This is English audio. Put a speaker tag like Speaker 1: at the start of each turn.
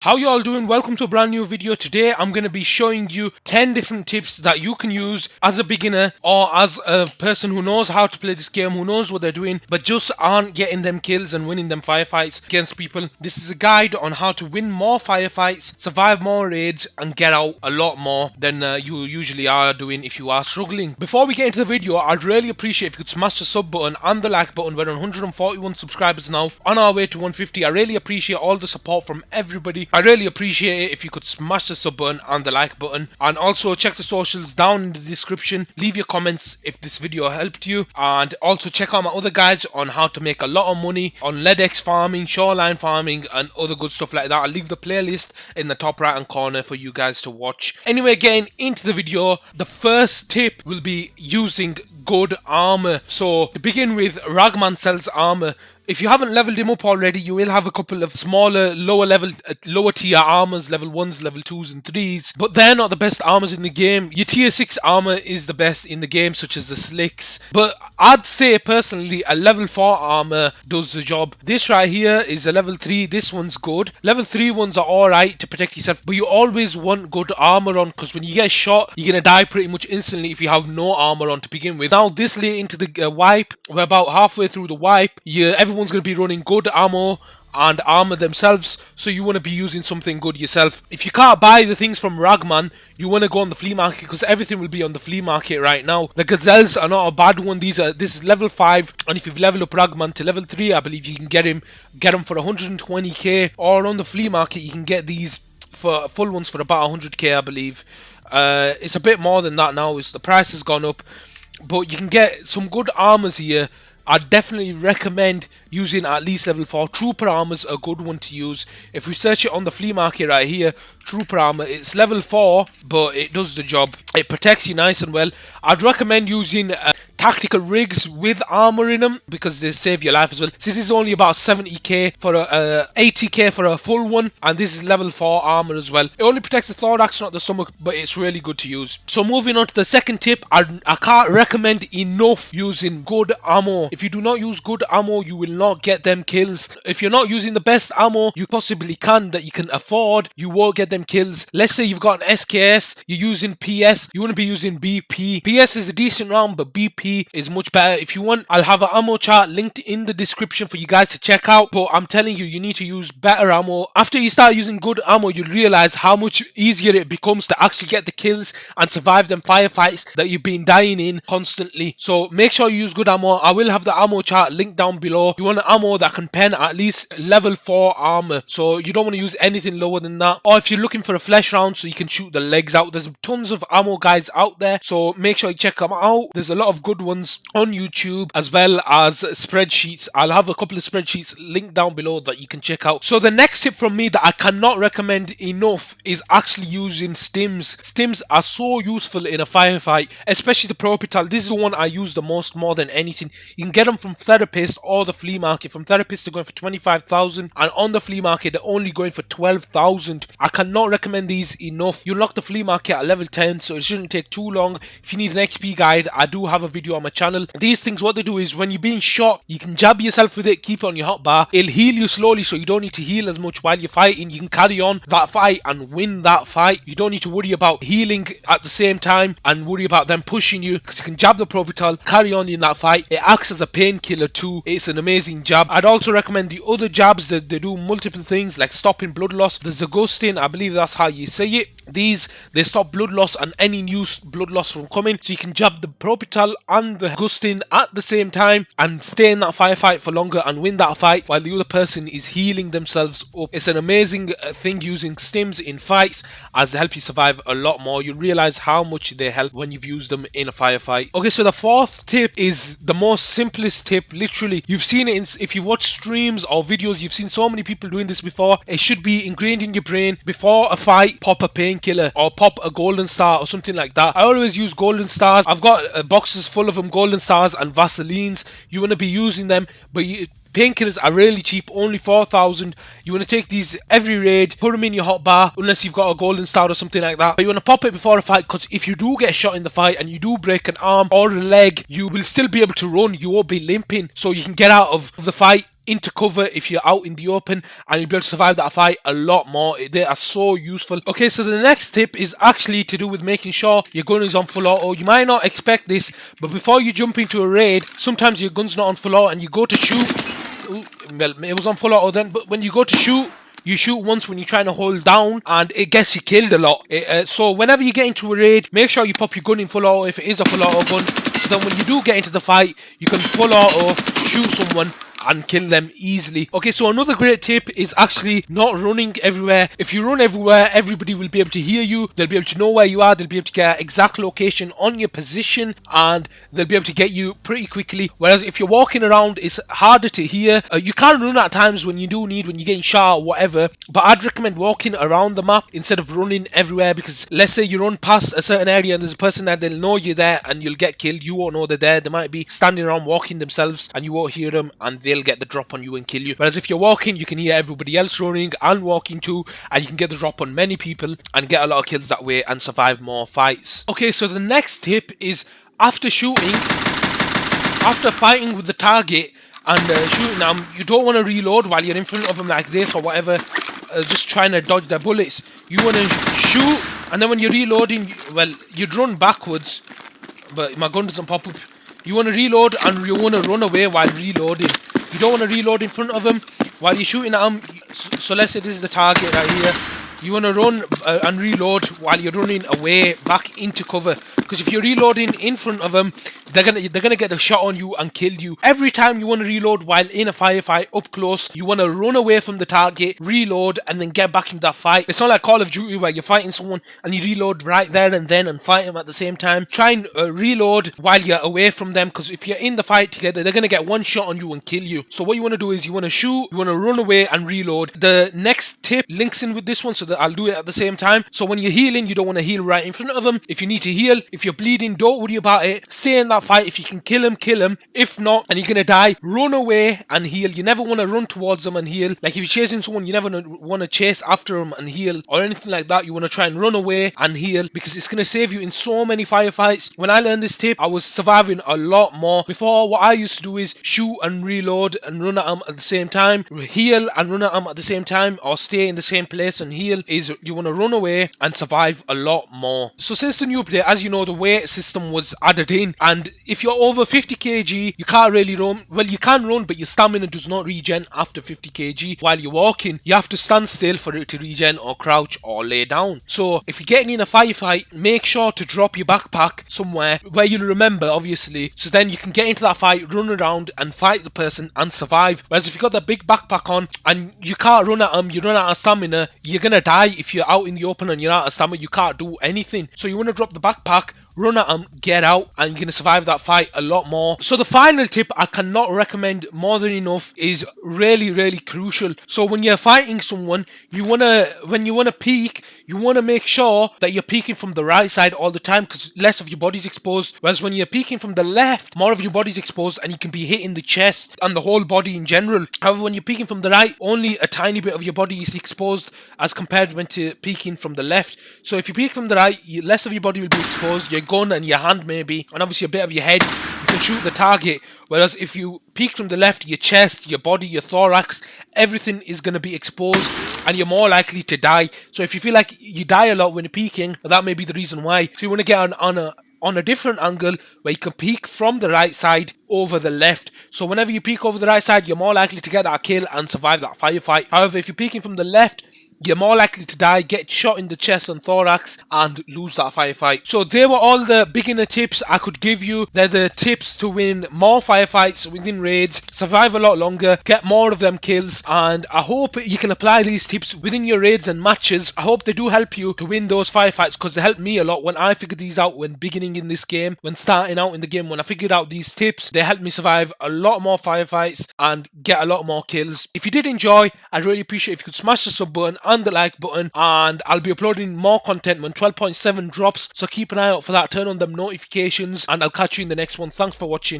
Speaker 1: How you all doing? Welcome to a brand new video. Today I'm going to be showing you 10 different tips that you can use as a beginner or as a person who knows how to play this game, who knows what they're doing, but just aren't getting them kills and winning them firefights against people. This is a guide on how to win more firefights, survive more raids, and get out a lot more than you usually are doing if you are struggling. Before we get into the video, I'd really appreciate if you could smash the sub button and the like button. We're on 141 subscribers now, on our way to 150. I really appreciate all the support from everybody. I really appreciate it if you could smash the sub button and the like button, and also check the socials down in the description. Leave your comments if this video helped you, and also check out my other guides on how to make a lot of money on LEDX farming, shoreline farming, and other good stuff like that. I'll leave the playlist in the top right hand corner for you guys to watch. Anyway, getting into the video, the first tip will be using good armor. So to begin with, Ragman sells armor. If you haven't leveled him up already, you will have a couple of smaller, lower tier armors, level 1s, level 2s and 3s, but they're not the best armors in the game. Your tier 6 armor is the best in the game, such as the slicks, but I'd say personally a level 4 armor does the job. This right here is a level 3, this one's good. Level 3 ones are alright to protect yourself, but you always want good armor on, because when you get shot, you're gonna die pretty much instantly if you have no armor on to begin with. Now this late into the wipe, we're about halfway through the wipe, everyone's going to be running good ammo and armor themselves, so you want to be using something good yourself. If you can't buy the things from Ragman, you want to go on the flea market, because everything will be on the flea market right now. The gazelles are not a bad one. This is level 5, and if you've leveled up Ragman to level 3, I believe you can get him for 120k, or on the flea market you can get these for full ones for about 100k, I believe. It's a bit more than that now, the price has gone up, but you can get some good armors here. I'd definitely recommend using at least level 4. Trooper armor's a good one to use. If we search it on the flea market right here, Trooper armor, it's level 4, but it does the job. It protects you nice and well. I'd recommend using tactical rigs with armor in them, because they save your life as well. So this is only about 70k for 80k for a full one, and this is level 4 armor as well. It only protects the thorax, not the stomach, but it's really good to use. So moving on to the second tip, I can't recommend enough using good ammo. If you do not use good ammo, you will not get them kills. If you're not using the best ammo you possibly can, that you can afford, you won't get them kills. Let's say you've got an SKS, you're using PS, you want to be using BP. PS is a decent round, but BP is much better. If you want, I'll have an ammo chart linked in the description for you guys to check out, but I'm telling you, you need to use better ammo. After you start using good ammo, you'll realize how much easier it becomes to actually get the kills and survive them firefights that you've been dying in constantly. So make sure you use good ammo. I will have the ammo chart linked down below. You want an ammo that can pen at least level 4 armor, so you don't want to use anything lower than that. Or if you're looking for a flesh round so you can shoot the legs out, there's tons of ammo guides out there, so make sure you check them out. There's a lot of good ones on YouTube, as well as spreadsheets. I'll have a couple of spreadsheets linked down below that you can check out. So the next tip from me that I cannot recommend enough is actually using stims. Stims are so useful in a firefight, especially the Propital. This is the one I use the most, more than anything. You can get them from Therapist or the flea market. From Therapist they're going for 25,000, and on the flea market they're only going for 12,000. I cannot recommend these enough. You unlock the flea market at level 10, so it shouldn't take too long. If you need an XP guide, I do have a video on my channel. These things, what they do is when you're being shot, you can jab yourself with it, keep it on your hotbar. It'll heal you slowly, so you don't need to heal as much while you're fighting. You can carry on that fight and win that fight. You don't need to worry about healing at the same time and worry about them pushing you, because you can jab the Propital, carry on in that fight. It acts as a painkiller too. It's an amazing jab. I'd also recommend the other jabs that they do multiple things, like stopping blood loss. The Zagustin, I believe that's how you say it. They stop blood loss and any new blood loss from coming, so you can jab the Propital and the Gustin at the same time and stay in that firefight for longer and win that fight while the other person is healing themselves up. It's an amazing thing using stims in fights, as they help you survive a lot more. You realize how much they help when you've used them in a firefight. Okay, so the fourth tip is the most simplest tip. Literally, you've seen it if you watch streams or videos, you've seen so many people doing this before. It should be ingrained in your brain. Before a fight, pop a painkiller or pop a golden star or something like that. I always use golden stars. I've got boxes full of them, golden stars and Vaselines. You want to be using them, but painkillers are really cheap, only 4,000. You want to take these every raid, put them in your hotbar, unless you've got a golden star or something like that. But you want to pop it before a fight, because if you do get shot in the fight and you do break an arm or a leg, you will still be able to run. You won't be limping, so you can get out of the fight into cover if you're out in the open, and you'll be able to survive that fight a lot more. They are so useful. Okay, so the next tip is actually to do with making sure your gun is on full auto. You might not expect this, but before you jump into a raid, sometimes your gun's not on full auto and you go to shoot. Ooh, well, it was on full auto then, but when you go to shoot, you shoot once when you're trying to hold down, and it gets you killed a lot. So whenever you get into a raid, make sure you pop your gun in full auto if it is a full auto gun, so then when you do get into the fight, you can full auto shoot someone and kill them easily. Okay, so another great tip is actually not running everywhere. If you run everywhere, everybody will be able to hear you, they'll be able to know where you are, they'll be able to get exact location on your position, and they'll be able to get you pretty quickly. Whereas if you're walking around, it's harder to hear. You can run at times when you do need, when you're getting shot or whatever, but I'd recommend walking around the map instead of running everywhere, because let's say you run past a certain area and there's a person there, they'll know you're there and you'll get killed. You won't know they're there. They might be standing around walking themselves and you won't hear them, and they'll get the drop on you and kill you. Whereas if you're walking, you can hear everybody else running and walking too, and you can get the drop on many people and get a lot of kills that way and survive more fights. Okay, so the next tip is after shooting, after fighting with the target and shooting them, you don't want to reload while you're in front of them like this or whatever, just trying to dodge their bullets. You want to shoot, and then when you're reloading, well, you'd run backwards, but my gun doesn't pop up. You want to reload and you want to run away while reloading. You don't want to reload in front of them while you're shooting at them. So let's say this is the target right here. You want to run and reload while you're running away back into cover, because if you're reloading in front of them, they're gonna get a shot on you and kill you. Every time you want to reload while in a firefight up close, you want to run away from the target, reload, and then get back into that fight. It's not like Call of Duty where you're fighting someone and you reload right there and then and fight them at the same time. Try and reload while you're away from them, because if you're in the fight together, they're gonna get one shot on you and kill you. So what you want to do is you want to shoot, you want to run away and reload. The next tip links in with this one, so that I'll do it at the same time. So when you're healing, you don't want to heal right in front of them. If you need to heal, if you're bleeding, don't worry about it. Stay in that fight. If you can kill him, kill him. If not, and you're gonna die, run away and heal. You never want to run towards them and heal. Like if you're chasing someone, you never want to chase after them and heal or anything like that. You want to try and run away and heal, because it's gonna save you in so many firefights. When I learned this tip, I was surviving a lot more. Before, what I used to do is shoot and reload and run at them at the same time, heal and run at them at the same time, or stay in the same place and heal. Is you want to run away and survive a lot more. So since the new update, as you know, the weight system was added in, and if you're over 50 kg, you can't really run. Well, you can run, but your stamina does not regen after 50 kg. While you're walking, you have to stand still for it to regen, or crouch, or lay down. So if you're getting in a firefight, make sure to drop your backpack somewhere where you'll remember, obviously, so then you can get into that fight, run around and fight the person and survive. Whereas if you've got that big backpack on and you can't run at them, you run out of stamina, you're gonna die. If you're out in the open and you're out of stamina, you can't do anything. So you want to drop the backpack, run at them, get out, and you're going to survive that fight a lot more. So the final tip I cannot recommend more than enough is really, really crucial. So when you're fighting someone, when you want to peek, you want to make sure that you're peeking from the right side all the time, because less of your body's exposed. Whereas when you're peeking from the left, more of your body's exposed and you can be hitting the chest and the whole body in general. However, when you're peeking from the right, only a tiny bit of your body is exposed as compared when to peeking from the left. So if you peek from the right, less of your body will be exposed. Your gun and your hand maybe, and obviously a bit of your head, you can shoot the target. Whereas if you peek from the left, your chest, your body, your thorax, everything is going to be exposed and you're more likely to die. So if you feel like you die a lot when you're peeking, that may be the reason why. So you want to get on a different angle where you can peek from the right side over the left. So whenever you peek over the right side, you're more likely to get that kill and survive that firefight. However, if you're peeking from the left, you're more likely to die, get shot in the chest and thorax, and lose that firefight. So they were all the beginner tips I could give you. They're the tips to win more firefights within raids, survive a lot longer, get more of them kills, and I hope you can apply these tips within your raids and matches. I hope they do help you to win those firefights, because they helped me a lot when I figured these out when beginning in this game, when starting out in the game. When I figured out these tips, they helped me survive a lot more firefights and get a lot more kills. If you did enjoy, I'd really appreciate if you could smash the sub button and the like button, and I'll be uploading more content when 12.7 drops, so keep an eye out for that. Turn on them notifications, and I'll catch you in the next one. Thanks for watching.